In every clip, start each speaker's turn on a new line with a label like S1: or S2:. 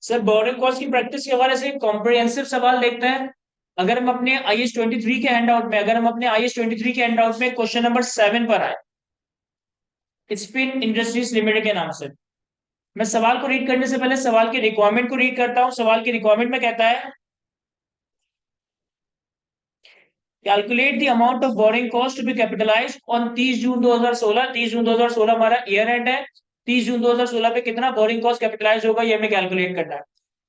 S1: Sir borrowing cost की practice के हवाले से कॉम्प्रिहेंसिव सवाल देखते हैं। अगर हम अपने IS 23 के हैंडआउट में अगर हम अपने IS 23 के हैंडआउट में क्वेश्चन नंबर 7 पर आए, स्पिन इंडस्ट्रीज लिमिटेड के नाम से। मैं सवाल को रीड करने से पहले सवाल की रिक्वायरमेंट को रीड करता हूं। सवाल की रिक्वायरमेंट में कहता है, calculate the amount of borrowing cost to be capitalize on 30 June 2016। 30 June 2016 हमारा ईयर एंड है। 30 जून 2016 पे कितना बोरिंग कॉस्ट कैपिटलाइज होगा ये हमें कैलकुलेट करना है।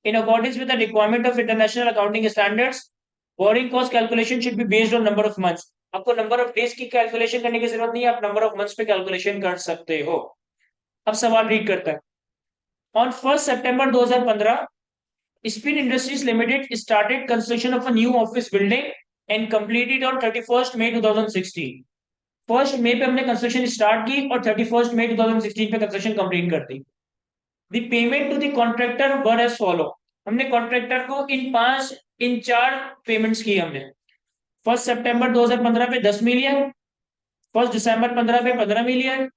S1: In according with the requirement of international accounting standards, borrowing cost calculation should be based on number of months. आपको नंबर ऑफ डेज की कैलकुलेशन करने की जरूरत नहीं है, आप नंबर ऑफ मंथ्स पे कैलकुलेशन कर सकते हो। अब सवाल रीड करता है। ऑन 1 सितंबर 2015, Spin Industries Limited started construction of a new office building and completed on 31st May 2016। 1 मई पे हमने कंस्ट्रक्शन स्टार्ट की और 31st मई 2016 पे कंस्ट्रक्शन कंप्लीट कर दी। The payment to the contractor were as follow. हमने कॉन्ट्रैक्टर को इन चार पेमेंट्स की हमने। 1 सितंबर 2015 पे 10 मिलियन, 1 दिसंबर 15 पे 15 मिलियन,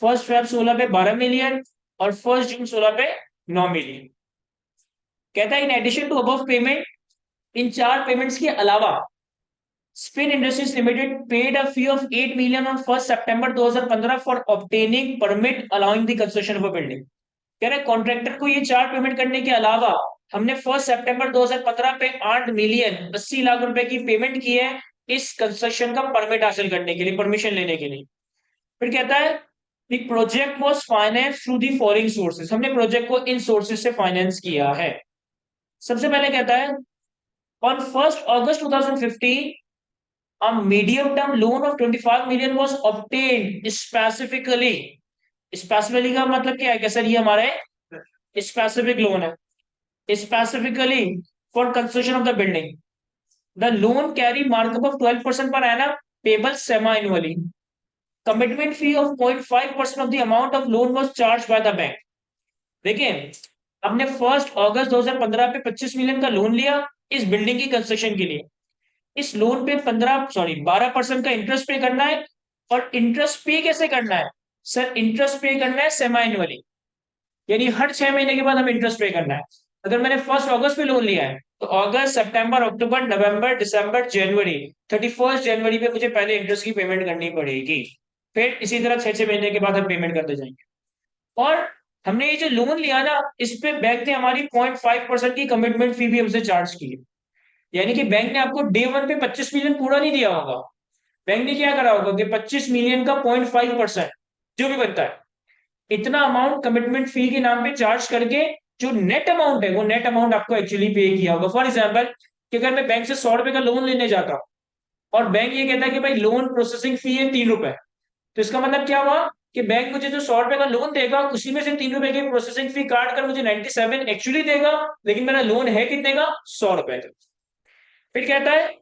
S1: 1 फेब 16 पे 12 मिलियन और 1 जून 16 पे 9 मिलियन। कहता है in addition to above payment, इन चार पेमेंट्स के अलावा Spin Industries Limited paid a fee of 8 million on 1 सितंबर 2015 for obtaining permit allowing the construction of a building. कह रहे कॉन्ट्रैक्टर को ये चार पेमेंट करने के अलावा हमने 1 सितंबर 2015 पे 8 मिलियन 80 लाख रुपए की पेमेंट की है इस कंस्ट्रक्शन का परमिट हासिल करने के लिए, परमिशन लेने के लिए। फिर कहता है the project was finance through the following sources. हमने प्रोजेक्ट को इन सोर्सेस से फाइनेंस किया है। सबसे पहले कहता है on 1 August 2015 a medium term loan of 25 million was obtained specifically। Specifically का मतलब क्या है कि सर ये हमारे स्पेसिफिक लोन है, specifically for construction of the building. The loan carry markup of 12% per annum, payable semi annually. Commitment fee of 0.5% of the amount of loan was charge by the bank. देखिए, हमने 1 अगस्त 2015 पे 25 million का loan लिया इस building की construction के लिए। इस लोन पे 12% का इंटरेस्ट पे करना है। और इंटरेस्ट पे कैसे करना है सर? इंटरेस्ट पे करना है सेमा एनुअली, यानी हर 6 महीने के बाद हमें इंटरेस्ट पे करना है। अगर मैंने 1 अगस्त पे लोन लिया है तो अगस्त, सितंबर, अक्टूबर, नवंबर, दिसंबर, जनवरी, 31 जनवरी पे मुझे पहले इंटरेस्ट की पेमेंट करनी पड़ेगी। फिर इसी तरह 6 6 महीने के बाद हम पेमेंट करते जाएंगे। और हमने ये जो लोन लिया ना, इस पे बैंक ने हमारी 0.5% की कमिटमेंट फी भी हमसे चार्ज की है। यानी कि बैंक ने आपको डे वन पे 25 मिलियन पूरा नहीं दिया होगा। बैंक ने क्या करा होगा कि 25 मिलियन का 0.5% जो भी बनता है, इतना अमाउंट कमिटमेंट फी के नाम पे चार्ज करके जो नेट अमाउंट है वो नेट अमाउंट आपको एक्चुअली पे किया होगा। फॉर एग्जाम्पल कि अगर मैं बैंक से 100 रुपए का लोन लेने जाता हूँ और बैंक ये कहता है कि भाई लोन प्रोसेसिंग फी है 3 रुपए, तो इसका मतलब क्या हुआ कि बैंक मुझे जो 100 रुपए का लोन देगा उसी में से 3 रुपए की प्रोसेसिंग फी काट कर मुझे 97 एक्चुअली देगा, लेकिन मेरा लोन है कितने का? 100 रुपए का। फिर कहता है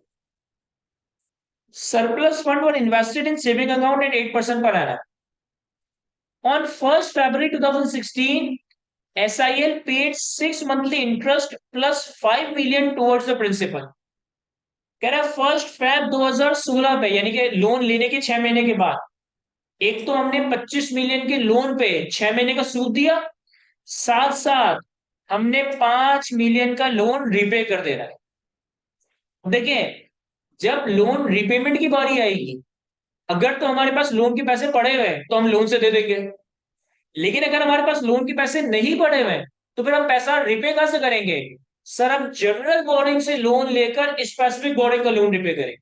S1: surplus fund were invested in saving account at 8% per annum. On 1st February 2016, SIL paid 6 monthly interest plus 5 million towards the principal। कह रहा है 1 फेब 2016 पे, यानी कि लोन लेने के 6 महीने के बाद, एक तो हमने 25 मिलियन के लोन पे 6 महीने का सूद दिया, साथ साथ हमने 5 मिलियन का लोन रीपे कर देना है। देखिए, जब लोन रिपेमेंट की बारी आएगी, अगर तो हमारे पास लोन के पैसे पड़े हुए हैं तो हम लोन से दे देंगे, लेकिन अगर हमारे पास लोन के पैसे नहीं पड़े हुए हैं तो फिर हम पैसा रिपे कहां से करेंगे? सर, हम जनरल बोरिंग से लोन लेकर स्पेसिफिक बोरिंग का लोन रिपे करेंगे।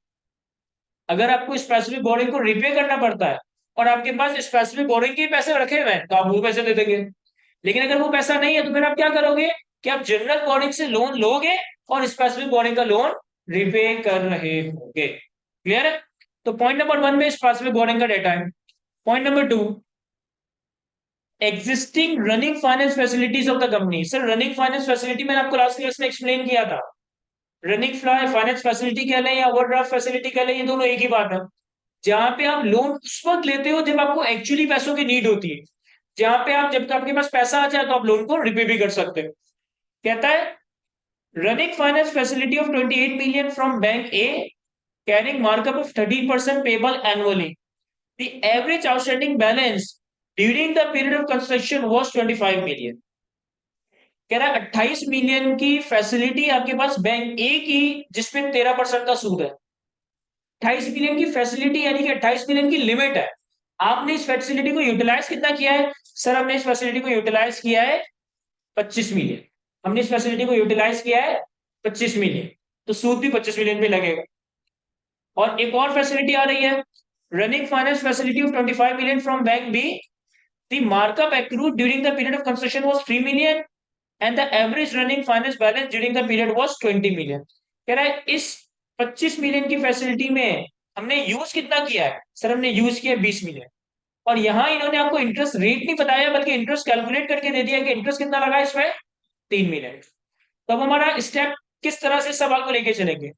S1: अगर आपको स्पेसिफिक बोरिंग को रिपे करना पड़ता है और आपके पास स्पेसिफिक बोरिंग के पैसे रखे हुए हैं तो आप वो पैसे दे देंगे। लेकिन अगर वो पैसा नहीं है तो फिर आप क्या करोगे कि आप जनरल बोरिंग से लोन लोगे और स्पेसिफिक बोरिंग का लोन रिपे कर रहे होंगे। क्लियर है? तो पॉइंट नंबर 1 में स्पेसिफिक बोरिंग का डेटा है। Point number 2, existing running finance facilities of the company. Sir, running finance facility मैंने आपको लास्ट क्लास में एक्सप्लेन किया था। रनिंग फाइनेंस फैसिलिटी कह लें या ओवरड्राफ्ट फैसिलिटी कह लें, ये दोनों एक ही बात है। जहां पे आप लोन उस वक्त लेते हो जब आपको एक्चुअली पैसों की नीड होती है, जहां पे आप जब आपके पास पैसा आ जाए तो आप लोन को रिपे भी कर सकते हो। कहता है running finance facility of 28 million from bank A carrying markup of 30% payable annually. The average outstanding balance during the period of construction was 25 million. कह रहा है 28 मिलियन की फैसिलिटी आपके पास बैंक ए की, जिसपे 13% का सूद है। 28 मिलियन की फैसिलिटी यानी कि 28 मिलियन की लिमिट है। आपने इस फैसिलिटी को यूटिलाइज कितना किया है? सर हमने इस फैसिलिटी को यूटिलाइज किया है 25 मिलियन। हमने इस फैसिलिटी को यूटिलाइज किया है 25 मिलियन, तो सूद भी 25 मिलियन पे लगेगा। और एक और फैसिलिटी आ रही है, running finance facility of 25 million from bank B. The markup accrued during the period of construction was 3 million and the average running finance balance during the period was 20 million। कह रहा है इस 25 मिलियन की facility में हमने use कितना किया है? सर हमने यूज किया 20 मिलियन। और यहाँ इन्होंने आपको इंटरेस्ट रेट नहीं बताया, बल्कि इंटरेस्ट कैलकुलेट करके दे दिया कि इंटरेस्ट कितना लगा इसमें, 3 मिलियन। तो अब हमारा स्टेप किस तरह से सवाल को लेके चलेंगे?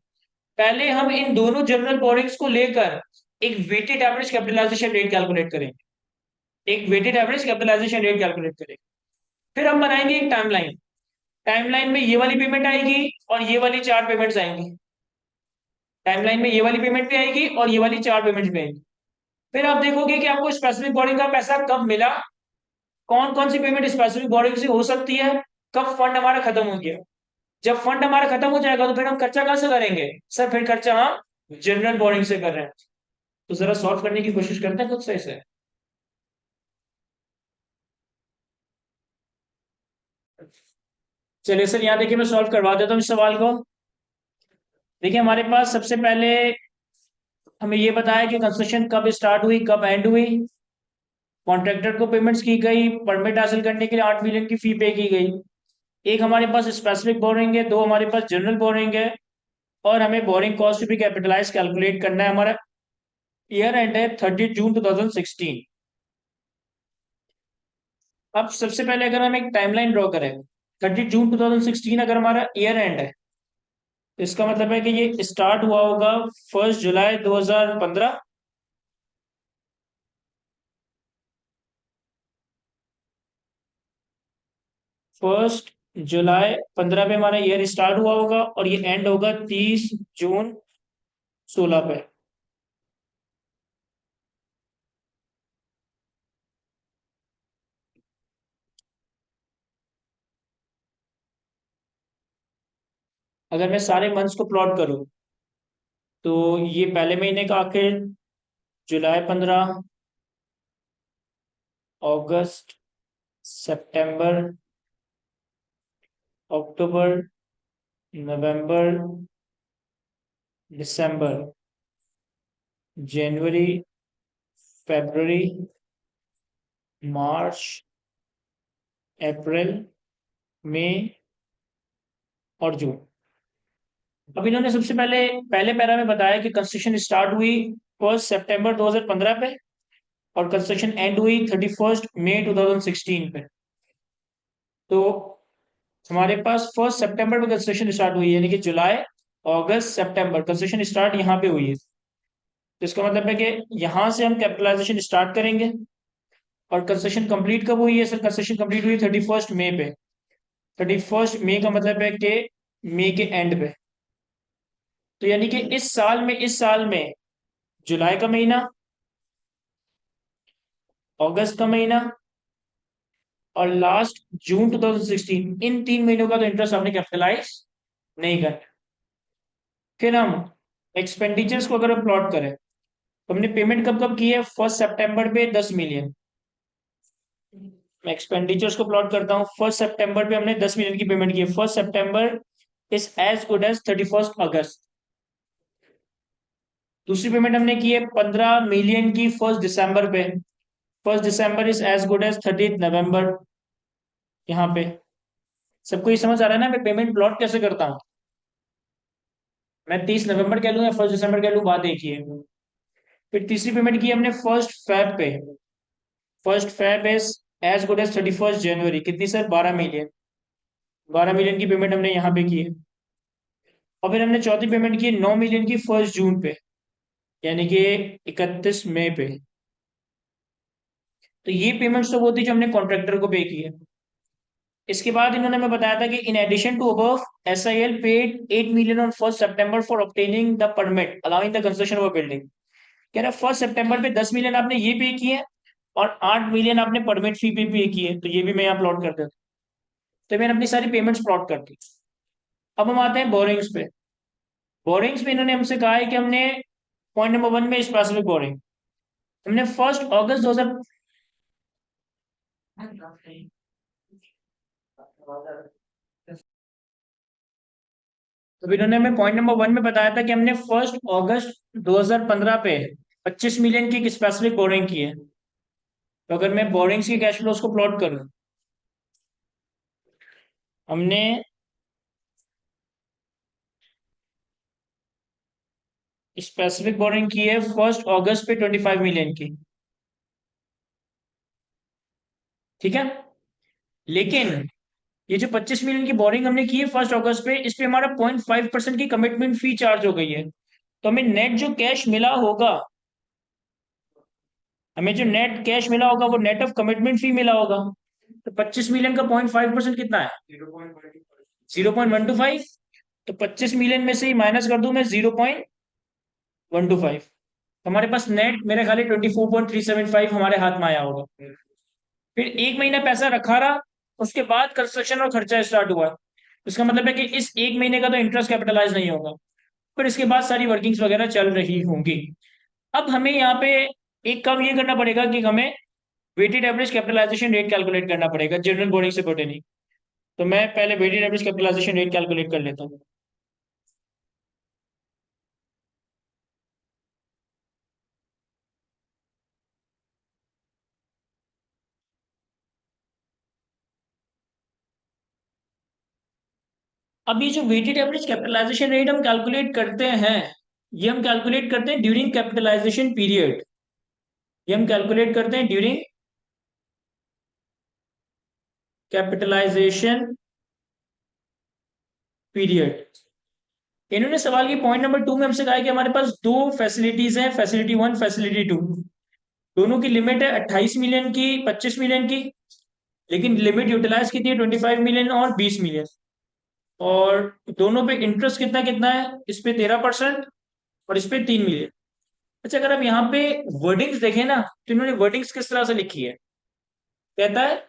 S1: पहले हम इन दोनों जनरल बोरिंग्स को लेकर एक weighted average capitalization rate calculate करेंगे। एक weighted average capitalization rate calculate करेंगे। फिर हम बनाएंगे एक टाइमलाइन। टाइमलाइन में ये वाली पेमेंट आएगी और ये वाली चार पेमेंट्स आएंगी। टाइमलाइन में ये वाली पेमेंट भी आएगी और ये वाली चार पेमेंट्स भी आएंगी। फिर आप देखोगे कि आपको स्पेसिफिक बोरिंग का पैसा कब मिला, कौन कौन सी पेमेंट स्पेसिफिक बोरिंग से हो सकती है, कब फंड हमारा खत्म हो गया। जब फंड हमारा खत्म हो जाएगा तो फिर हम खर्चा कहां से करेंगे? सर फिर खर्चा हम जनरल बोरिंग से कर रहे हैं। तो जरा सॉल्व करने की कोशिश करते हैं खुद से इसे। चलिए सर यहाँ देखिए मैं सॉल्व करवा देता हूँ इस सवाल को। देखिए हमारे पास सबसे पहले हमें ये बताया कि कंस्ट्रक्शन कब स्टार्ट हुई, कब एंड हुई। कॉन्ट्रैक्टर को पेमेंट्स की गई, परमिट हासिल करने के लिए 8 मिलियन की फी पे की गई। एक हमारे पास स्पेसिफिक बोरिंग है, दो हमारे पास जनरल बोरिंग है, और हमें बोरिंग कॉस्ट भी कैपिटलाइज कैलकुलेट करना है। हमारा ईयर एंड है 30 जून 2016। अब सबसे पहले अगर हम एक टाइमलाइन ड्रॉ करें, 30 जून 2016 अगर हमारा ईयर एंड है, तो इसका मतलब है कि ये स्टार्ट हुआ होगा 1 जुलाई 2015। 1 जुलाई 2015 पे हमारा ईयर स्टार्ट हुआ होगा और ये एंड होगा 30 जून 2016 पे। अगर मैं सारे मंथ्स को प्लॉट करूं, तो ये पहले महीने का आखिर जुलाई 15, अगस्त, सितंबर, अक्टूबर, नवंबर, दिसंबर, जनवरी, फरवरी, मार्च, अप्रैल, मई और जून। अब इन्होंने सबसे पहले पहले पैरा में बताया कि कंस्ट्रक्शन स्टार्ट हुई 1 सितंबर 2015 पे और कंस्ट्रक्शन एंड हुई 31 मई 2016 पे। तो हमारे पास 1 सितंबर में कंस्ट्रक्शन स्टार्ट हुई, यानी कि जुलाई, अगस्त, सितंबर कंस्ट्रक्शन स्टार्ट यहाँ पे हुई है। तो इसका मतलब है कि यहाँ से हम कैपिटलाइजेशन स्टार्ट करेंगे। और कंस्ट्रक्शन कंप्लीट कब हुई है? सर कंस्ट्रक्शन कंप्लीट हुई 31 मई पे। 31 मई का मतलब है कि मई के एंड पे। तो यानी कि इस साल में जुलाई का महीना, अगस्त का महीना और लास्ट जून 2016, इन 3 महीनों का तो इंटरेस्ट हमने कैपिटलाइज नहीं करना। फिर हम एक्सपेंडिचर्स को अगर हम प्लॉट करें, तो हमने पेमेंट कब कब की है? 1 सितंबर पे 10 मिलियन। मैं एक्सपेंडिचर्स को प्लॉट करता हूँ। 1 सितंबर पे हमने 10 मिलियन की पेमेंट की है। 1 सितंबर इज एज गुड एज 31 अगस्त। दूसरी पेमेंट हमने की है 15 मिलियन की 1 दिसंबर पे। 1 दिसंबर इज एज गुड एज 30 नवंबर। यहाँ पे सबको ये समझ आ रहा है ना मैं पेमेंट प्लॉट कैसे करता हूँ? मैं 30 नवंबर कह लूँ या 1 दिसंबर कह लूँ, बात एक ही है। फिर तीसरी पेमेंट की हमने 1 फेब पे। 1 Feb is as good as 31 जनवरी। कितनी सर? 12 मिलियन। 12 मिलियन की पेमेंट हमने यहाँ पे की है। और फिर हमने चौथी पेमेंट की 9 मिलियन की 1 जून पे, यानी कि 31 मई पे। तो ये पेमेंट्स तो वो थी जो हमने कॉन्ट्रैक्टर को पे की है। इसके बाद इन्होंने हमें बताया था कि in addition to above SIL paid 8 million on 1 सितंबर for obtaining the permit allowing the construction of building. कह रहा है 1 सितंबर पे 10 मिलियन आपने ये पे किए और 8 मिलियन आपने परमिट फी पे पे की है। तो ये भी मैं यहाँ प्लॉट कर देता हूँ। तो मैंने अपनी सारी पेमेंट्स प्लॉट कर दी। अब हम आते हैं बोरिंग्स पे। बोरिंग्स में इन्होंने हमसे कहा है कि हमने पॉइंट नंबर 1 में स्पेसिफिक बोरिंग, हमने 1 अगस्त 2000, तो इन्होंने हमें पॉइंट नंबर 1 में बताया था कि हमने 1 अगस्त 2015 पे 25 मिलियन की एक स्पेसिफिक बोरिंग की है। तो अगर मैं बोरिंग्स की कैश फ्लोज को प्लॉट करूं, हमने स्पेसिफिक बोरिंग की है 1 अगस्त पे 25 मिलियन की, ठीक है। लेकिन ये जो 25 मिलियन की बोरिंग हमने की है 1 अगस्त पे, इस पे हमारा 0.5% की कमिटमेंट फी चार्ज हो गई है। तो हमें नेट जो कैश मिला होगा, हमें जो नेट कैश मिला होगा वो नेट ऑफ कमिटमेंट फी मिला होगा। तो 25 मिलियन का 0.5% कितना है? 0.125। तो 25 मिलियन में से ही माइनस कर दूं मैं 0.125, हमारे पास नेट मेरे ख्याल 24.375 हमारे हाथ में आया होगा। फिर एक महीना पैसा रखा रहा, उसके बाद कंस्ट्रक्शन और खर्चा स्टार्ट हुआ। इसका मतलब है कि इस एक महीने का तो इंटरेस्ट कैपिटलाइज नहीं होगा, फिर इसके बाद सारी वर्किंग्स वगैरह चल रही होंगी। अब हमें यहाँ पे एक काम ये करना पड़ेगा कि हमें weighted average capitalization rate calculate करना पड़ेगा, जनरल बोर्डिंग से नहीं। तो मैं पहले weighted average capitalization rate calculate कर लेता हूँ। अब ये जो वेटेड एवरेज कैपिटलाइजेशन रेट हम कैलकुलेट करते हैं, ये हम कैलकुलेट करते हैं ड्यूरिंग कैपिटलाइजेशन पीरियड। ये हम कैलकुलेट करते हैं ड्यूरिंग कैपिटलाइजेशन पीरियड। इन्होंने सवाल की पॉइंट नंबर 2 में हमसे कहा है कि हमारे पास दो फैसिलिटीज हैं, फैसिलिटी 1 फैसिलिटी 2। दोनों की लिमिट है 28 मिलियन की, 25 मिलियन की, लेकिन लिमिट यूटिलाइज कितनी है 25 मिलियन और 20 मिलियन। और दोनों पे इंटरेस्ट कितना कितना है, इस पे 13% और इस पे 3 मिलियन। अच्छा, अगर आप यहाँ पे वर्डिंग्स देखें ना, तो इन्होंने वर्डिंग्स किस तरह से लिखी है? कहता है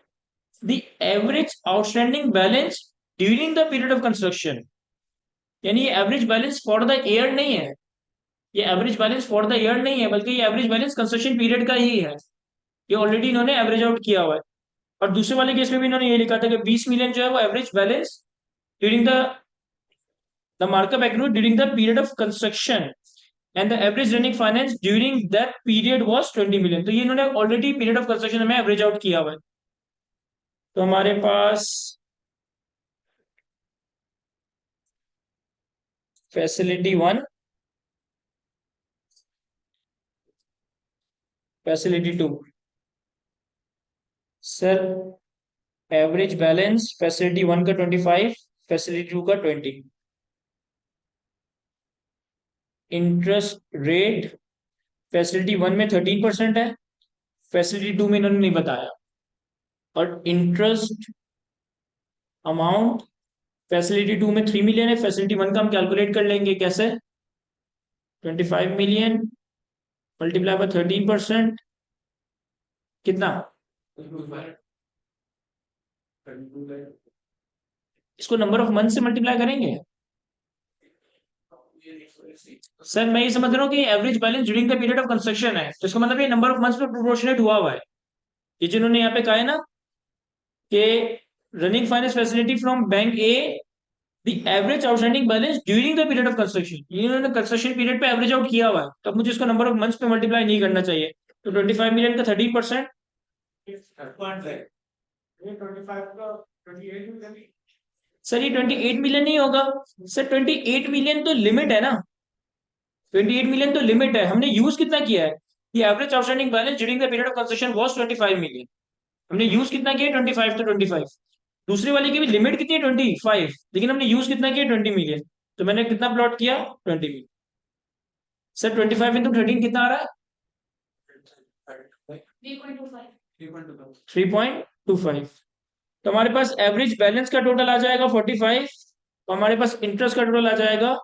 S1: the average outstanding balance during the period of construction. यानी ये average balance for the year नहीं है, ये average balance for the year नहीं है, बल्कि ये एवरेज बैलेंस कंस्ट्रक्शन पीरियड का ही है। ये ऑलरेडी इन्होंने एवरेज आउट किया हुआ है। और दूसरे वाले केस में भी इन्होंने ये लिखा था कि 20 मिलियन जो है वो average balance during the markup agreed during the period of construction and the average running finance during that period was 20 million. तो ये इन्होंने ऑलरेडी पीरियड ऑफ कंस्ट्रक्शन में एवरेज आउट किया हुआ है। तो हमारे पास facility 1, facility 2। Sir average balance facility 1 का 25, फैसिलिटी 2 का 20। इंटरेस्ट रेट फैसिलिटी 1 में 13% है, फैसिलिटी 2 में इन्होंने नहीं बताया। और इंटरेस्ट अमाउंट फैसिलिटी 2 में 3 मिलियन है, फैसिलिटी 1 का हम कैलकुलेट कर लेंगे कैसे, 25 मिलियन मल्टीप्लाई बाय 13%, कितना? इसको नंबर ऑफ मंथ से मल्टीप्लाई करेंगे। सर मैं ये समझ रहा हूँ कि average balance during the period of construction है, तो इसका मतलब ये नंबर ऑफ मंथ्स पे प्रोपोर्शनेट हुआ है। ये जिन्होंने यहाँ पे कहा है ना कि running finance facility from bank A the average outstanding balance during the period of construction, ये इन्होंने कंस्ट्रक्शन पीरियड पे एवरेज आउट किया हुआ है, तो अब मुझे इसको नंबर ऑफ मंथ्स पे मल्टीप्लाई नहीं करना चाहिए। तो 25 मिलियन का 30%, सर ये 28 मिलियन नहीं होगा। सर 28 मिलियन तो लिमिट है ना, 28 मिलियन तो लिमिट है, हमने यूज कितना किया है? The average outstanding balance during the period of concession was 25 million. हमने यूज कितना किया 25, तो 25। दूसरे वाले की भी लिमिट कितनी है 25, लेकिन हमने यूज कितना किया 20 मिलियन। तो मैंने कितना प्लॉट किया 20 मिलियन। सर 25 इंटू 13 कितना आ रहा है? 3.25। तो हमारे पास एवरेज बैलेंस का टोटल आ जाएगा 45, तो हमारे पास इंटरेस्ट का टोटल आ जाएगा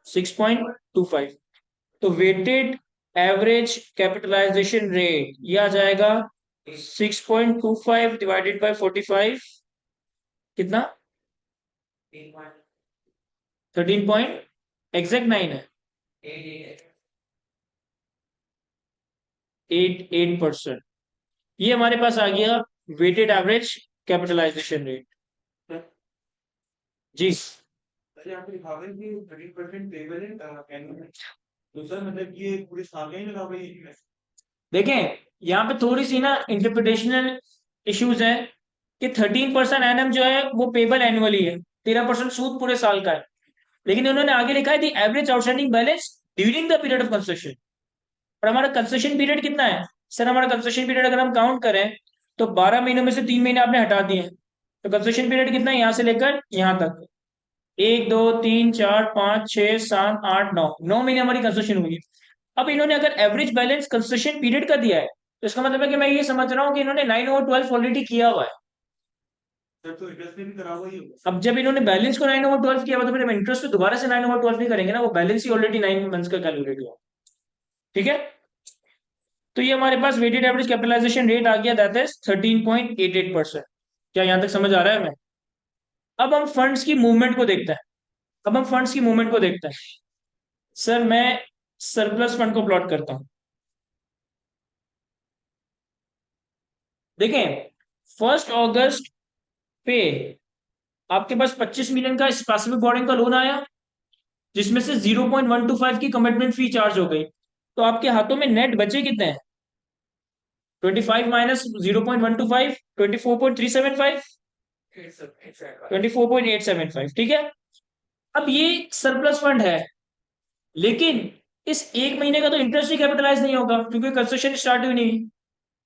S1: 6.25। तो वेटेड एवरेज कैपिटलाइजेशन रेट ये आ जाएगा 6.25 डिवाइडेड बाय 45 कितना? 13 पॉइंट एग्जैक्ट 9 है। 8%। ये हमारे पास आ गया वेटेड एवरेज कैपिटलाइजेशन रेट। जी
S2: अच्छा आपको लिखा हुआ है कि 30% पेबल है एनुअल। दूसरा मतलब ये पूरे साल का ही लगा हुआ है।
S1: देखें, यहाँ पे थोड़ी सी ना इंटरप्रिटेशनल इश्यूज है कि 13% एनएम जो है वो पेबल एनुअली है, 13% सूद पूरे साल का है। लेकिन उन्होंने आगे लिखा है the average outstanding balance during the period of construction. और हमारा कंस्ट्रक्शन पीरियड कितना है? सर हमारा कंस्ट्रक्शन पीरियड अगर हम काउंट करें तो 12 महीनों में से 3 महीने आपने हटा दिए, तो कंस्ट्रक्शन पीरियड कितना है यहाँ से लेकर यहाँ तक? 1 2 3 4 5 6 7 8 9 महीने हमारी कंस्ट्रक्शन हुई है। अब इन्होंने अगर एवरेज बैलेंस कंस्ट्रक्शन पीरियड का दिया है तो इसका मतलब है कि मैं ये समझ रहा हूँ कि इन्होंने 9/12 ऑलरेडी किया हुआ है।
S2: सर तो इंटरेस्ट में भी करा हुआ ही होगा।
S1: अब जब इन्होंने बैलेंस को 9/12 किया हुआ तो फिर हम इंटरेस्ट तो दोबारा से 9/12 नहीं करेंगे ना, वो बैलेंस ही ऑलरेडी 9 मंथ्स का कैलकुलेट हुआ। ठीक है, तो ये हमारे पास वेटेड एवरेज कैपिटलाइजेशन रेट आ गया, दैट इज 13.88%। क्या यहां तक समझ आ रहा है हमें? अब हम फंड्स की मूवमेंट को देखते हैं। अब हम फंड्स की मूवमेंट को देखते हैं। सर मैं सरप्लस फंड को प्लॉट करता हूं। देखें, 1 अगस्त पे आपके पास 25 मिलियन का स्पेसिफिक बोरिंग का लोन आया, जिसमें से 0.125 की कमिटमेंट फी चार्ज हो गई। तो आपके हाथों में नेट बचे कितने हैं? 25 माइनस 0.125, 24.375, 24.875। ठीक है, अब ये सरप्लस फंड है, लेकिन इस 1 महीने का तो इंटरेस्ट ही कैपिटलाइज नहीं होगा क्योंकि कंस्ट्रक्शन स्टार्ट हुई नहीं।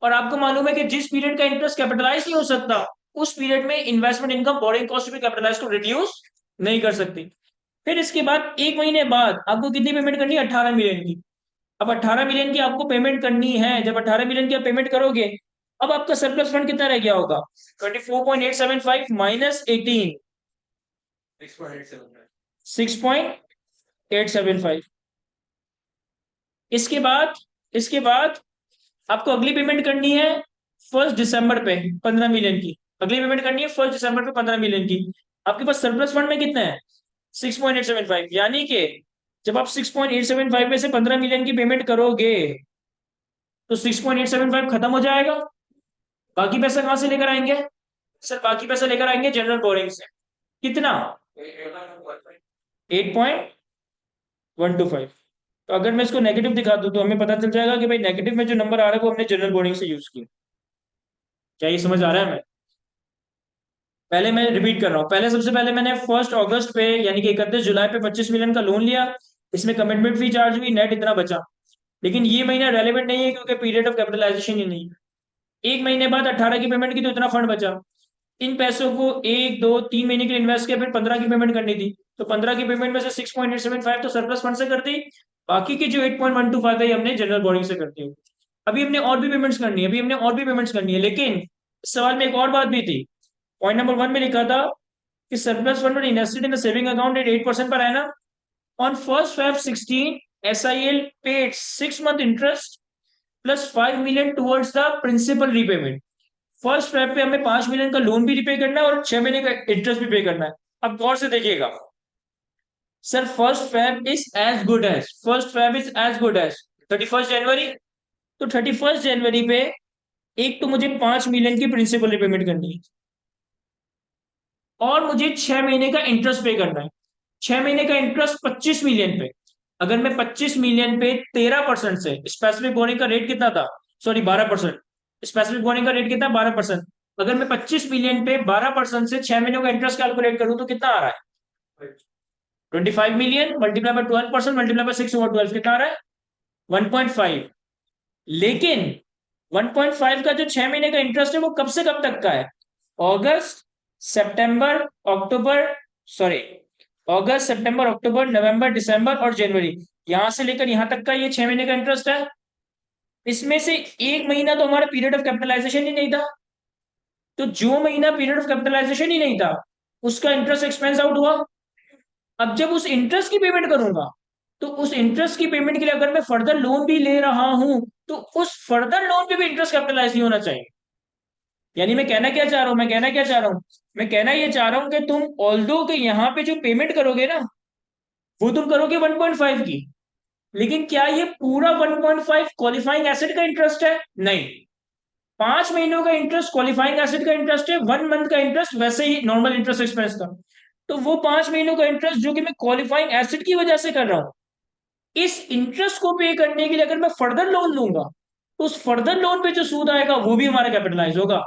S1: और आपको मालूम है कि जिस पीरियड का इंटरेस्ट कैपिटलाइज नहीं हो सकता उस पीरियड में इन्वेस्टमेंट इनकम बोरिंग कॉस्ट भी कैपिटलाइज को रिड्यूस नहीं कर सकती। फिर इसके बाद 1 महीने बाद आपको कितनी पेमेंट करनी है? 18 मिलियन की। अब 18 मिलियन की आपको पेमेंट करनी है, जब 18 मिलियन की आप पेमेंट करोगे, अब आपका सरप्लस फंड कितना रह गया होगा? 24.875 माइनस 18, 6.875। इसके बाद आपको अगली पेमेंट करनी है 1 दिसंबर पे 15 मिलियन की। अगली पेमेंट करनी है 1 दिसंबर पे 15 मिलियन की। आपके पास सरप्लस फंड में कितना है? 6.875। यानी कि जब आप 6.875 में से 15 मिलियन की पेमेंट करोगे तो 6.875 खत्म हो जाएगा। बाकी पैसा कहां से लेकर आएंगे? सर बाकी पैसा लेकर आएंगे जनरल बोरिंग से। कितना? 8.125। तो अगर मैं इसको नेगेटिव दिखा दूं तो हमें पता चल जाएगा कि भाई नेगेटिव में जो नंबर आ रहा है वो हमने जनरल बोर्डिंग से यूज किया। क्या ये समझ आ रहा है हमें? पहले मैं रिपीट कर रहा हूँ। पहले सबसे पहले मैंने 1 अगस्त पे यानी कि 31 जुलाई पे 25 मिलियन का लोन लिया, इसमें कमिटमेंट फी चार्ज हुई, नेट इतना बचा। लेकिन ये महीना रेलेवेंट नहीं है क्योंकि पीरियड ऑफ कैपिटलाइजेशन ही नहीं है। 1 महीने बाद 18 की पेमेंट की तो इतना फंड बचा। इन पैसों को 1 2 3 महीने के लिए इन्वेस्ट किया, फिर 15 की पेमेंट करनी थी, तो 15 की पेमेंट में से 6.875 तो सरप्लस फंड से कर दी। बाकी की जो 8.125 है ये हमने जनरल बोर्डिंग से करती है। अभी हमने और भी पेमेंट्स करनी है, लेकिन इस सवाल में एक और बात भी थी। पॉइंट नंबर 1 में लिखा था कि surplus fund invested in saving account at 8% per annum on 1 Feb 2016 SIL paid 6 month interest plus 5 million towards the principal repayment. 1 Feb पे हमें 5 मिलियन का लोन भी रिपे करना है और 6 महीने का इंटरेस्ट भी पे करना है। अब गौर से देखिएगा sir, 1 Feb is as good as 31 जनवरी। तो 31 जनवरी पे एक तो मुझे 5 मिलियन की प्रिंसिपल रिपेमेंट करनी है और मुझे 6 महीने का इंटरेस्ट पे करना है। 6 महीने का इंटरेस्ट 25 मिलियन पे। अगर मैं 25 मिलियन पे 13% से, स्पेसिफिक बोरिंग का रेट कितना था? सॉरी 12%। स्पेसिफिक बोरिंग का रेट कितना? 12%। अगर मैं 25 मिलियन पे 12% से 6 महीनों का इंटरेस्ट कैलकुलेट करूं तो कितना आ रहा है? 25 million multiply by 12% multiply by 6/12 कितना आ रहा है? 1.5। लेकिन 1.5 का जो 6 महीने का इंटरेस्ट है वो कब से कब तक का है? अगस्त सितंबर अक्टूबर, सॉरी, अगस्त सितंबर अक्टूबर नवंबर दिसंबर और जनवरी, यहां से लेकर यहां तक का ये 6 महीने का इंटरेस्ट है। इसमें से 1 महीना तो हमारा पीरियड ऑफ कैपिटलाइजेशन ही नहीं था। तो जो महीना पीरियड ऑफ कैपिटलाइजेशन ही नहीं था उसका इंटरेस्ट एक्सपेंस आउट हुआ। अब जब उस इंटरेस्ट की पेमेंट करूंगा तो उस इंटरेस्ट की पेमेंट के लिए अगर मैं फर्दर लोन भी ले रहा हूं तो उस फर्दर लोन पे भी इंटरेस्ट कैपिटलाइज नहीं होना चाहिए। यानी मैं कहना क्या चाह रहा हूं, मैं कहना ये चाह रहा हूं कि तुम ऑल्दो के यहाँ पे जो पेमेंट करोगे ना, वो तुम करोगे 1.5 की, लेकिन क्या ये पूरा 1.5 क्वालिफाइंग एसेट का इंटरेस्ट है? नहीं। 5 महीनों का इंटरेस्ट क्वालिफाइंग एसेट का इंटरेस्ट है, 1 मंथ का इंटरेस्ट वैसे ही नॉर्मल इंटरेस्ट एक्सपेंस का। तो वो 5 महीनों का इंटरेस्ट जो कि मैं क्वालिफाइंग एसेट की वजह से कर रहा हूं, इस इंटरेस्ट को पे करने के लिए अगर मैं फर्दर लोन लूंगा, तो उस फर्दर लोन पे जो सूद आएगा वो भी हमारा कैपिटलाइज होगा।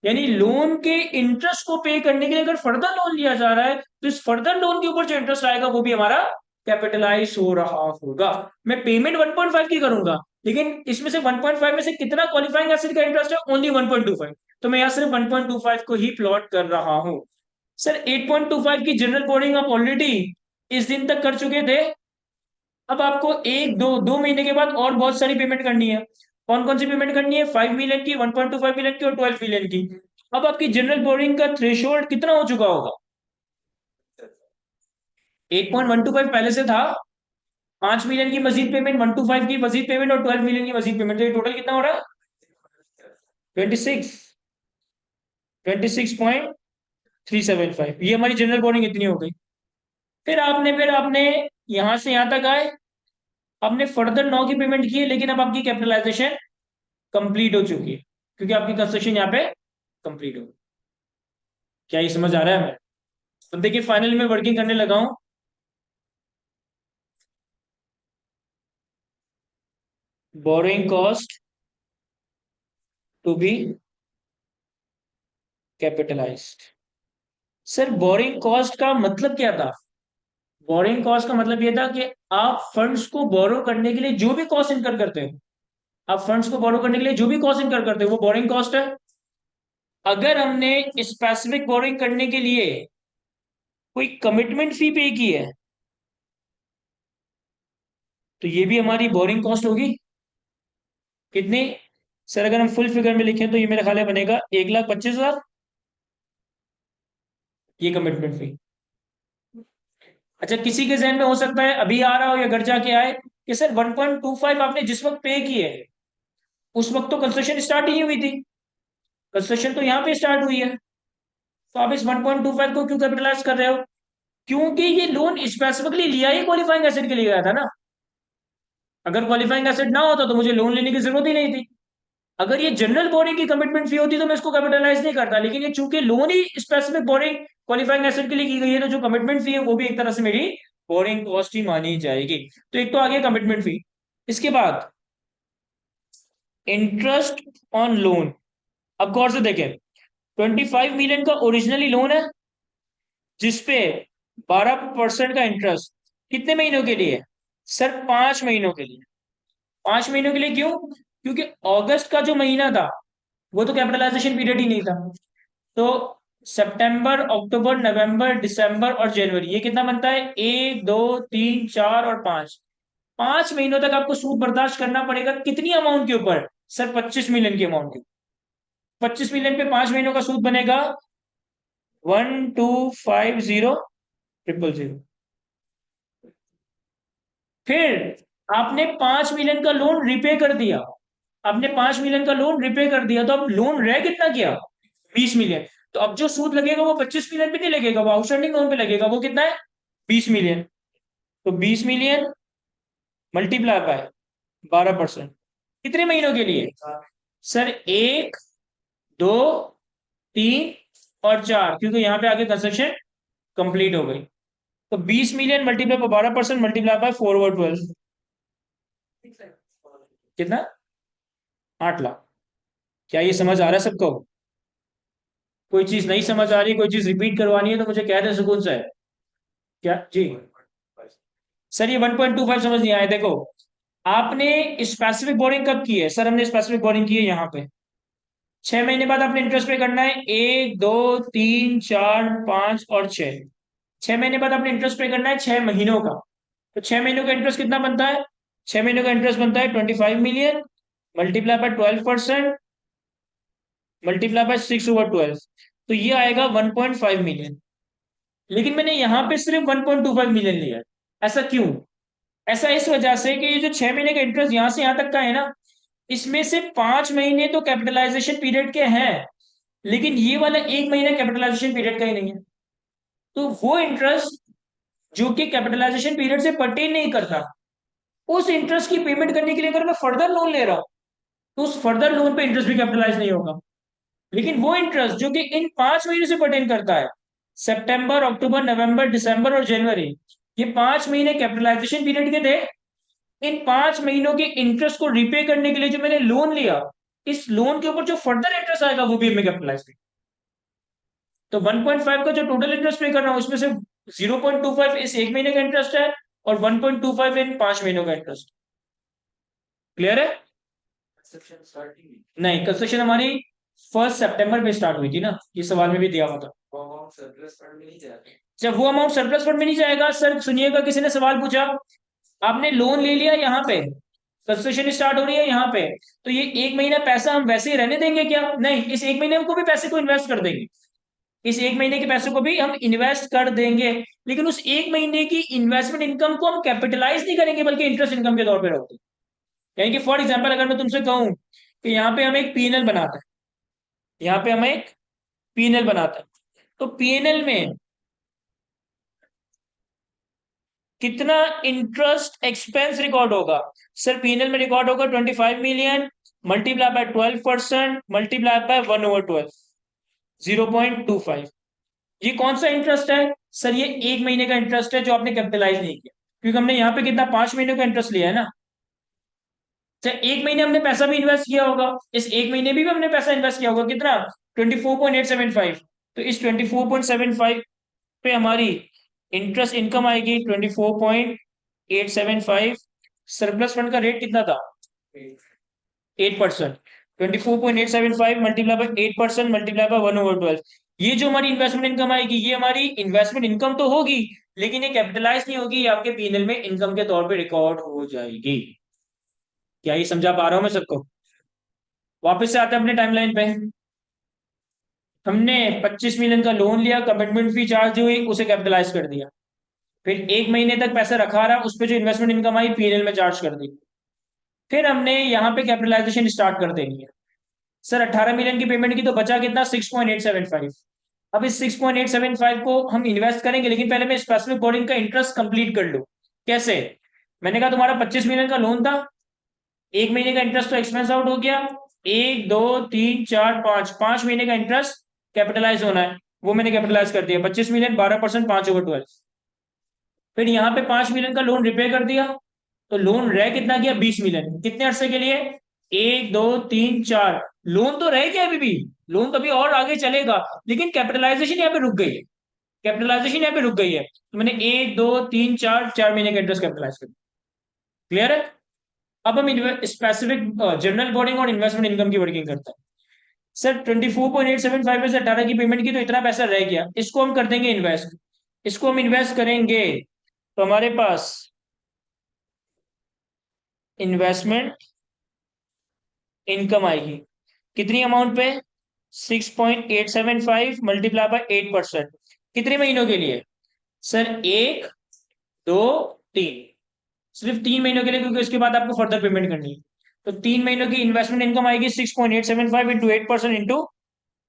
S1: यानी लोन के इंटरेस्ट को पे करने के लिए अगर फर्दर लोन लिया जा रहा है, तो इस फर्दर लोन के ऊपर जो इंटरेस्ट आएगा वो भी हमारा कैपिटलाइज हो रहा होगा। मैं पेमेंट 1.5 की करूंगा, लेकिन इसमें से 1.5 में से कितना क्वालिफाइंग एसिड का इंटरेस्ट है? ओनली 1.25। तो मैं यहाँ सिर्फ 1.25 को ही प्लॉट कर रहा हूं। सर 8.25 की जनरल बोर्डिंग आप ऑलरेडी इस दिन तक कर चुके थे। अब आपको एक दो दो महीने के बाद और बहुत सारी पेमेंट करनी है। कौन कौन सी पेमेंट करनी है? 5 मिलियन की, 1.25 मिलियन की और 12 मिलियन की। अब आपकी जनरल बोरिंग का थ्रेशोल्ड कितना हो चुका होगा? 8.125 पहले से था। 5 मिलियन की मजीद पेमेंट, 125 की मजीद पेमेंट और 12 मिलियन की मजीद पेमेंट, तो ये टोटल कितना हो रहा है? 26, 26.375। ये हमारी जनरल बोरिंग इतनी हो गई। फिर आपने यहां से यहां तक आए, आपने फर्दर 9 की पेमेंट की है, लेकिन अब आपकी कैपिटलाइजेशन कंप्लीट हो चुकी है, क्योंकि आपकी कंस्ट्रक्शन यहाँ पे कंप्लीट हो गई। क्या ये समझ आ रहा है हमें? तो देखिए फाइनली मैं वर्किंग करने लगा हूं। Borrowing cost to be capitalized. Sir borrowing cost का मतलब क्या था? बोरिंग कॉस्ट का मतलब यह था कि आप फंड्स को बोरो करने के लिए जो भी कॉस्ट इनकर करते हो, आप फंड्स को बोरो करने के लिए जो भी कॉस्ट इनकर करते हो वो बोरिंग कॉस्ट है। अगर हमने स्पेसिफिक बोरिंग करने के लिए कोई कमिटमेंट फी पे की है, तो ये भी हमारी बोरिंग कॉस्ट होगी। कितनी? सर अगर हम फुल फिगर में लिखें तो ये मेरे ख्याल में बनेगा 1,25,000, ये कमिटमेंट फी। अच्छा किसी के जहन में हो सकता है अभी आ रहा हो या घर जाके आए कि सर 1.25 आपने जिस वक्त पे किए है, उस वक्त तो कंस्ट्रक्शन स्टार्ट ही नहीं हुई थी, कंस्ट्रक्शन तो यहाँ पे स्टार्ट हुई है, तो आप इस 1.25 को क्यों कैपिटलाइज कर रहे हो? क्योंकि ये लोन स्पेसिफिकली लिया ही क्वालिफाइंग एसेट के लिए गया था ना। अगर क्वालिफाइंग एसेट ना होता तो मुझे लोन लेने की जरूरत ही नहीं थी। अगर ये जनरल बोरिंग की कमिटमेंट फी होती तो मैं इसको कैपिटलाइज नहीं करता, लेकिन ये चूंकि लोन ही स्पेसिफिक बोरिंग क्वालिफाइंग एसेट के लिए की गई है, तो जो कमिटमेंट फी है वो भी एक तरह से मेरी बोरिंग कॉस्ट ही मानी जाएगी। तो एक तो आ गया कमिटमेंट फी। इसके बाद इंटरेस्ट ऑन लोन। अब गौर से देखें, 25 मिलियन का ओरिजिनली लोन है, जिसपे 12% का इंटरेस्ट कितने महीनों के लिए? सर 5 महीनों के लिए। 5 महीनों के लिए क्यों? क्योंकि अगस्त का जो महीना था वो तो कैपिटलाइजेशन पीरियड ही नहीं था। तो सितंबर, अक्टूबर, नवंबर, दिसंबर और जनवरी, ये कितना बनता है? 1, 2, 3, 4 और 5। 5 महीनों तक आपको सूद बर्दाश्त करना पड़ेगा। कितनी अमाउंट के ऊपर? सर 25 मिलियन की अमाउंट के। 25 मिलियन पे 5 महीनों का सूद बनेगा 1,250,000। फिर आपने 5 मिलियन का लोन रिपे कर दिया, आपने 5 मिलियन का लोन रिपे कर दिया, तो अब लोन रह कितना गया? 20 मिलियन। तो अब जो सूद लगेगा वो 25 मिलियन पे नहीं लगेगा, वो आउटस्टैंडिंग लोन पे लगेगा। वो कितना है? 20 मिलियन। तो 20 मिलियन मल्टीप्लाई बाय 12%, कितने महीनों के लिए? सर 1, 2, 3 और 4, क्योंकि यहाँ पे आगे कंस्ट्रक्शन कंप्लीट हो गई। तो 20 million multiply by 12% multiply by 4/12, कितना? 8 लाख। क्या ये समझ आ रहा है सबको? कोई चीज नहीं समझ आ रही, कोई चीज रिपीट करवानी है तो मुझे कह दे सुकून से। क्या जी? सर ये 1.25 समझ नहीं आया। देखो आपने स्पेसिफिक बोरिंग कब की है? सर हमने स्पेसिफिक बोरिंग की है यहाँ पे। 6 महीने बाद आपने इंटरेस्ट पे करना है, 1, 2, 3, 4, 5 और 6। 6 महीने बाद आपने इंटरेस्ट पे करना है 6 महीनों का। तो 6 महीनों का इंटरेस्ट कितना बनता है? 6 महीनों का इंटरेस्ट बनता है 25 million multiply by 12% multiply by 6/12, तो ये आएगा 1.5 मिलियन। लेकिन मैंने यहाँ पे सिर्फ 1.25 मिलियन लिया है। ऐसा क्यों? ऐसा इस वजह से कि ये जो 6 महीने का इंटरेस्ट यहाँ से यहाँ तक का है ना, इसमें से 5 महीने तो कैपिटलाइजेशन पीरियड के हैं, लेकिन ये वाला एक महीना कैपिटलाइजेशन पीरियड का ही नहीं है। तो वो इंटरेस्ट जो कि कैपिटलाइजेशन पीरियड से पर्टेन नहीं करता, उस इंटरेस्ट की पेमेंट करने के लिए अगर मैं फर्दर लोन ले रहा हूं, तो उस फर्दर लोन पे इंटरेस्ट भी कैपिटलाइज नहीं होगा। लेकिन वो इंटरेस्ट जो कि इन 5 महीने से पर्टेन करता है, सितंबर, अक्टूबर, नवंबर, दिसंबर और जनवरी, ये 5 महीने कैपिटलाइजेशन पीरियड के थे। इन 5 महीनों के इंटरेस्ट को रिपे करने के लिए जो मैंने लोन लिया, इस लोन के ऊपर जो फर्दर इंटरेस्ट आएगा वो भी हमें कैपिटलाइज। तो 1.5 का जो टोटल इंटरेस्ट पे कर रहा हूँ उसमें से 0.25 इस एक महीने का इंटरेस्ट है, और 1.25 इन 5 महीनों का इंटरेस्ट। क्लियर है?
S2: कंस्ट्रक्शन स्टार्टिंग में
S1: नहीं, कंस्ट्रक्शन हमारी 1 सितंबर में स्टार्ट हुई थी ना, ये सवाल में भी दिया हुआ था।
S2: वो अमाउंट सरप्लस फंड में नहीं जाएगा।
S1: जब वो अमाउंट सरप्लस फंड में नहीं जाएगा, सर सुनिएगा, किसी ने सवाल पूछा, आपने लोन ले लिया यहाँ पे, कंस्ट्रक्शन स्टार्ट हो रही है यहाँ पे, तो ये एक महीना पैसा हम वैसे ही रहने देंगे क्या? नहीं, इस एक महीने को भी पैसे को इन्वेस्ट कर देंगे। इस एक महीने के पैसे को भी हम इन्वेस्ट कर देंगे, लेकिन उस एक महीने की इन्वेस्टमेंट इनकम को हम कैपिटलाइज नहीं करेंगे, बल्कि इंटरेस्ट इनकम के तौर पे रखते हैं। यानी कि फॉर एग्जांपल अगर मैं तुमसे कहूं कि यहाँ पे हम एक पीएनएल बनाते हैं, यहाँ पे हम एक पीएनएल बनाते हैं, तो पीएनएल में कितना इंटरेस्ट एक्सपेंस रिकॉर्ड होगा? सर पीएनएल में रिकॉर्ड होगा 25 million, multiply by 12%, multiply by 1/12, 0.25। ये कौन सा इंटरेस्ट है? सर ये एक महीने का इंटरेस्ट है जो आपने कैपिटलाइज नहीं किया, क्योंकि हमने यहाँ पे कितना 5 महीने का इंटरेस्ट लिया है ना। चाहे एक महीने हमने पैसा भी इन्वेस्ट किया होगा, इस एक महीने भी हमने पैसा इन्वेस्ट किया होगा, कितना? 24.875। तो इस 24.75 पे हमारी इंटरेस्ट इनकम आएगी 24.875। सरप्लस फंड का रेट कितना था? 8%। 24.875 मल्टीप्लाई बाय 8% मल्टीप्लाई बाय 1/12। ये जो हमारी इन्वेस्टमेंट इनकम आएगी, ये हमारी इन्वेस्टमेंट इनकम तो होगी, लेकिन ये कैपिटलाइज नहीं होगी, ये आपके पीएनएल में इनकम के तौर पे रिकॉर्ड हो जाएगी। क्या ये समझा पा रहा हूं मैं सबको? वापस से आते हैं अपने टाइमलाइन पे। हमने 25 मिलियन का लोन लिया, कमिटमेंट फी चार्ज हुई, उसे कैपिटलाइज कर दिया। फिर एक महीने तक पैसा रखा रहा, उस पर जो इन्वेस्टमेंट इनकम आई पीएनएल में चार्ज कर दी। फिर हमने यहाँ पे कैपिटलाइजेशन स्टार्ट कर देनी है। सर 18 मिलियन की पेमेंट की, तो बचा कितना? 6.875। अब इस 6.875 को हम इन्वेस्ट करेंगे, लेकिन पहले मैं स्पेसिफिक बोर्डिंग का इंटरेस्ट कंप्लीट कर लूं। कैसे? मैंने कहा तुम्हारा 25 मिलियन का लोन था, एक महीने का इंटरेस्ट तो एक्सपेंस आउट हो गया, 1 2 3 4 5, 5 महीने का इंटरेस्ट कैपिटलाइज होना है, वो मैंने कैपिटलाइज कर दिया 25 मिलियन, 12%, 5/12। फिर यहाँ पे 5 मिलियन का लोन रिपे कर दिया, तो लोन रह कितना गया? 20 मिलियन। कितने अरसे के लिए? 1 2 3 4। लोन तो रह गया अभी भी, लोन तो अभी और आगे चलेगा, लेकिन कैपिटलाइजेशन यहाँ पे रुक गई है। कैपिटलाइजेशन यहाँ पे रुक गई है, तो मैंने 1 2 3 4, 4 महीने का इंटरेस्ट कैपिटलाइज कर। क्लियर है? अब हम स्पेसिफिक जनरल बोर्डिंग और इन्वेस्टमेंट इनकम की वर्किंग करते हैं। सर 24.875 में से 18 की पेमेंट की, तो इतना पैसा रह गया, इसको हम कर देंगे इन्वेस्ट। इसको हम इन्वेस्ट करेंगे, तो हमारे पास इन्वेस्टमेंट इनकम आएगी कितनी अमाउंट पे? 6.875 मल्टीप्लाई बाय 8%। कितने महीनों के लिए? सर 1 2 3, सिर्फ 3 महीनों के लिए, क्योंकि उसके बाद आपको फर्दर पेमेंट करनी है। तो 3 महीनों की इन्वेस्टमेंट इनकम आएगी 6.875 इंटू 8% इंटू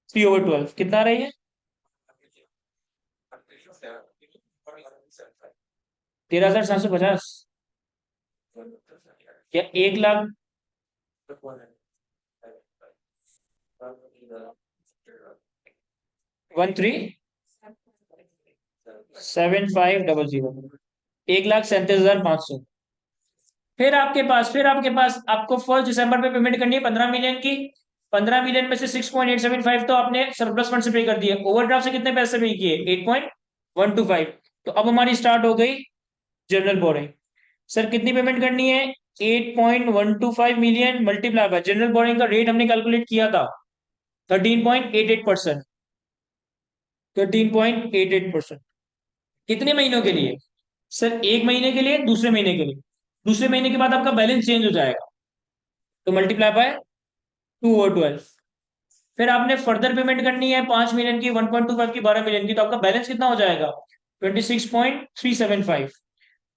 S1: 3/12। कितना रही है? 13,750। क्या 1 लाख? 137500, 1,37,500। फिर आपके पास आपको 1 दिसंबर पे पेमेंट करनी है 15 मिलियन की। 15 मिलियन में से 6.875 तो आपने सरप्लस फंड से पे कर दिया। ओवरड्राफ्ट से कितने पैसे पे किए? 8.125। तो अब हमारी स्टार्ट हो गई जनरल बोरिंग। सर कितनी पेमेंट करनी है? 8.125 million multiply by general boring का रेट हमने कैलकुलेट किया था 13.88%। 13.88%। कितने महीनों के लिए? सर एक महीने के लिए, दूसरे महीने के लिए। दूसरे महीने के बाद आपका बैलेंस चेंज हो जाएगा, तो मल्टीप्लाई बाय 2/12। फिर आपने फर्दर पेमेंट करनी है 5 मिलियन की, 1.25 की, 12 मिलियन की, तो आपका बैलेंस कितना हो जाएगा? 26.375।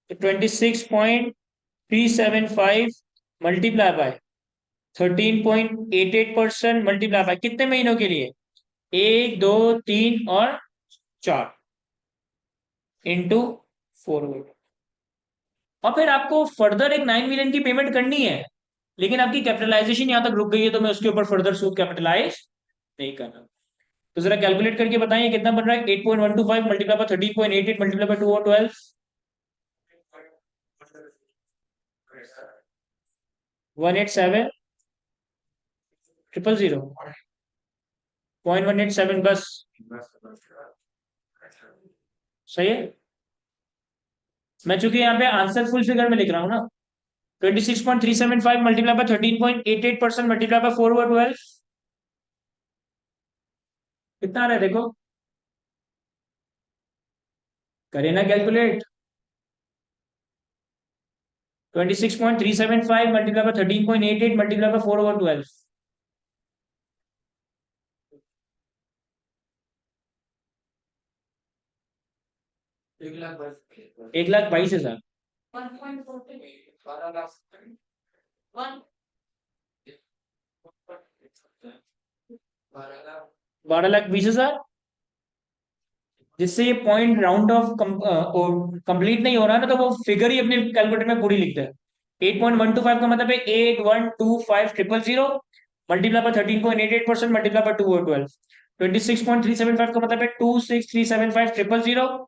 S1: तो 26.375 मल्टीप्लाई बाय 13.88% मल्टीप्लाई बाय कितने महीनों के लिए? 1 2 3 और 4 इंटू 4। और फिर आपको फर्दर एक 9 मिलियन की पेमेंट करनी है, लेकिन आपकी कैपिटलाइजेशन यहां तक रुक गई है, तो मैं उसके ऊपर फर्दर सूद कैपिटलाइज नहीं करना। तो जरा कैलकुलेट करके बताइए कितना बन रहा है। 8.125 मल्टीप्लाई बाय 13.88 मल्टीप्लाई बाय 2 और 12, 187 000, 0.187 बस। सही है। मैं चूंकि यहाँ पे आंसर फुल फिगर में लिख रहा हूँ ना। 26.375 मल्टीप्लाई बाय 13.88% मल्टीप्लाई बाय 4 और 12, कितना आ रहा है देखो, करें ना calculate. 26.375 multiply by 13.88 multiply by 4 और 12, 1,22,000। 12,20,000। जिससे ये पॉइंट राउंड ऑफ कंप्लीट नहीं हो रहा ना, तो वो फिगर ही अपने कैलकुलेटर में पूरी लिखता है। 8.125 का मतलब है 8,125,000 मल्टीप्लाई बाय 13.88% मल्टीप्लाई बाय 2 और 12। 26.375 का मतलब है 26,375,000।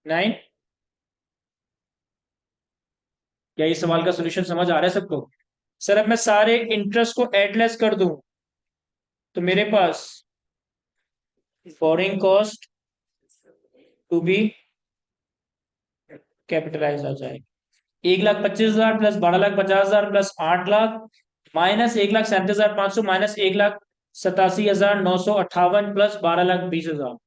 S1: 9। क्या इस सवाल का सोल्यूशन समझ आ रहा है सबको? सर अब मैं सारे इंटरेस्ट को एडलेस कर दूं, तो मेरे पास borrowing cost to be capitalize आ जाएगी 1,25,000 plus 12,50,000 plus 8 lakh minus 1,37,500 minus 1,87,958 plus 12,20,000।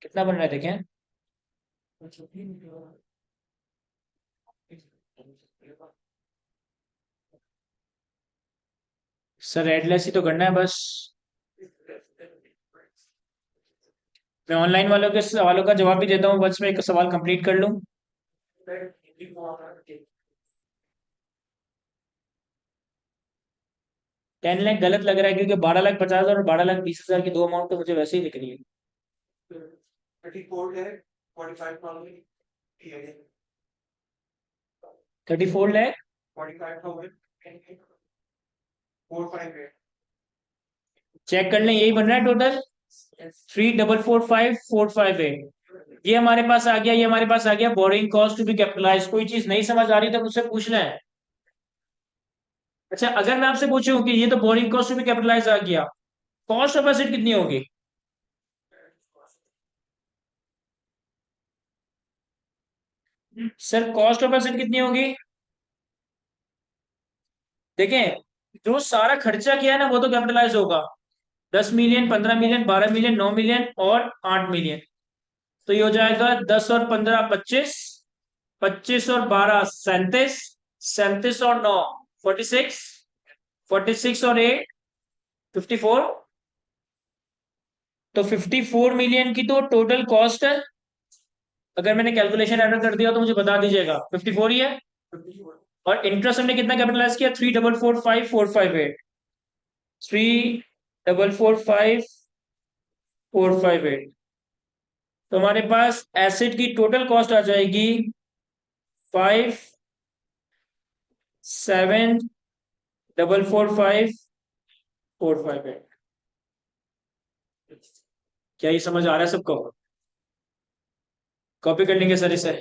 S1: कितना बन रहा है देखें। सर एडलेस ही तो करना है बस। मैं ऑनलाइन वालों के सवालों का जवाब भी देता हूँ, बस मैं एक सवाल कंप्लीट कर लूं। 10 लाख गलत लग रहा है, क्योंकि 12,50,000 और 12,20,000 की दो अमाउंट तो मुझे वैसे ही दिख रही है। 34 लाख चेक कर लें, यही बन रहा है टोटल। 3,445,458 ये हमारे पास आ गया, ये हमारे पास आ गया borrowing cost to be capitalize. कोई चीज नहीं समझ आ रही तो मुझसे पूछना है। अच्छा, अगर मैं आपसे पूछूं कि ये तो borrowing cost to be capitalize आ गया, कॉस्ट ऑफ एसेट कितनी होगी? सर कॉस्ट ऑफ एसेट कितनी होगी? देखें, जो सारा खर्चा किया है ना वो तो कैपिटलाइज होगा। 10 मिलियन, 15 मिलियन, 12 मिलियन, 9 मिलियन और 8 मिलियन। तो ये हो जाएगा 10 और 15 25, 25 और 12 37, 37 और 9 46, 46 और 8 54। तो 54 मिलियन की तो टोटल कॉस्ट है। अगर मैंने कैलकुलेशन एरर कर दिया तो मुझे बता दीजिएगा। 54 ही है। और इंटरेस्ट हमने कितना कैपिटलाइज किया? 3,445,458। 3,445,458। तो हमारे पास एसिड की टोटल कॉस्ट आ जाएगी 5,7,445,458। क्या ये समझ आ रहा है सबको? कॉपी कर लेंगे सर इसे।